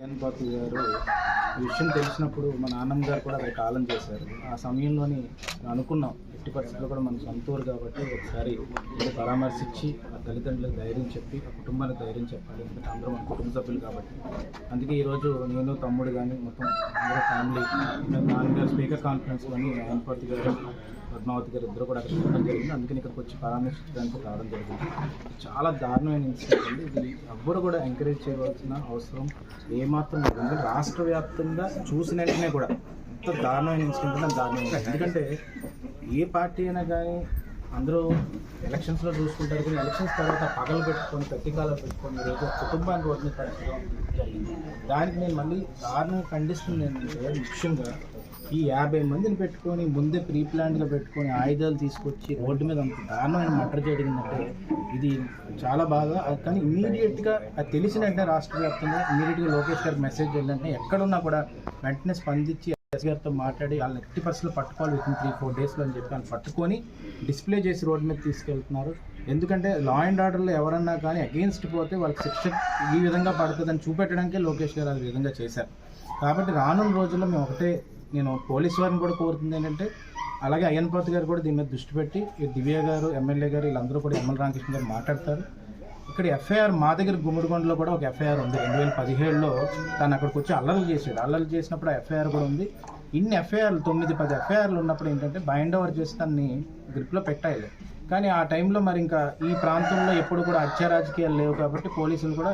జగన్పాతి గారు ఈ విషయం తెలిసినప్పుడు మా నాన్నమ్మ గారు కూడా అక్కడ కాలం చేశారు. ఆ సమయంలోని అనుకున్నాం ఎట్టి పరిస్థితుల్లో కూడా మన సొంత ఊరు కాబట్టి ఒకసారి పరామర్శించి ఆ తల్లిదండ్రులకు ధైర్యం చెప్పి ఆ కుటుంబానికి ధైర్యం చెప్పాలి. ఎందుకంటే అందరూ మన కుటుంబ సభ్యులు కాబట్టి. అందుకే ఈరోజు నేను తమ్ముడు కానీ మొత్తం అందరూ ఫ్యామిలీ నాన్నగారు స్పీకర్ కాన్ఫరెన్స్లోని జగన్పాతి గారు పద్మావతి గారు ఇద్దరు కూడా అక్కడ చూడడం జరిగింది. అందుకని ఇక్కడికి వచ్చి పరామర్శించడానికి రావడం జరిగింది. చాలా దారుణమైన ఇన్సిడెంట్ అండి. ఇది ఎవ్వరు కూడా ఎంకరేజ్ చేయవలసిన అవసరం ఏమాత్రం లేదు. రాష్ట్ర వ్యాప్తంగా చూసిన వెంటనే కూడా ఎంత దారుణమైన ఇన్సిడెంట్ అంటే దారుణంగా. ఎందుకంటే ఏ పార్టీ అయినా కానీ అందరూ ఎలక్షన్స్లో చూసుకుంటారు, కానీ ఎలక్షన్స్ తర్వాత పగలు పెట్టుకొని ప్రతీకాలు పెట్టుకొని ఈరోజు కుటుంబాన్ని రోడ్డు మీద పడడం జరిగింది. దానికి నేను మళ్ళీ దారుణంగా ఖండిస్తుంది ఏంటంటే ముఖ్యంగా ఈ 50 మందిని పెట్టుకొని ముందే ప్రీ ప్లాన్డ్గా పెట్టుకొని ఆయుధాలు తీసుకొచ్చి రోడ్డు మీద అంత దారుణమైన మర్డర్ జరిగిందంటే ఇది చాలా బాగా. కానీ ఇమీడియట్గా అది తెలిసిన వెంటనే రాష్ట్ర వ్యాప్తంగా ఇమీడియట్గా లోకేష్ గారికి మెసేజ్ వెళ్ళిందంటే ఎక్కడున్నా కూడా వెంటనే స్పందించి ఎస్ గారితో మాట్లాడి వాళ్ళని ఎట్టి పరిస్థితుల్లో పట్టుకోవాలి వితిన్ 3-4 డేస్లో అని చెప్పి వాళ్ళు పట్టుకొని డిస్ప్లే చేసి రోడ్డు మీద తీసుకెళ్తున్నారు. ఎందుకంటే లా అండ్ ఆర్డర్లో ఎవరన్నా కానీ అగెయిన్స్ట్ పోతే వాళ్ళకి శిక్ష ఈ విధంగా పడుతుందని చూపెట్టడానికే లోకేష్ గారు ఆ విధంగా చేశారు. కాబట్టి రానున్న రోజుల్లో మేము నేను పోలీస్ వారిని కూడా కోరుతుంది ఏంటంటే అలాగే అయ్యన్పాతి గారు కూడా దీని మీద దృష్టి పెట్టి దివ్య గారు ఎమ్మెల్యే గారు వీళ్ళందరూ కూడా ఎమ్మెల్యే రామకృష్ణ గారు మాట్లాడతారు. ఇక్కడ ఎఫ్ఐఆర్ మా దగ్గర గుమ్మడిగొండలో కూడా ఒక ఎఫ్ఐఆర్ ఉంది. 2017లో తను అక్కడికి వచ్చి అల్లర్లు చేసాడు. అల్లర్లు చేసినప్పుడు ఎఫ్ఐఆర్ కూడా ఉంది. ఇన్ని ఎఫ్ఐఆర్లు 9-10 ఎఫ్ఐఆర్లు ఉన్నప్పుడు ఏంటంటే బైండ్ ఓవర్ చేసి తనని గ్రిప్లో పెట్టాలి. కానీ ఆ టైంలో మరి ఇంకా ఈ ప్రాంతంలో ఎప్పుడు కూడా హత్య రాజకీయాలు లేవు కాబట్టి పోలీసులు కూడా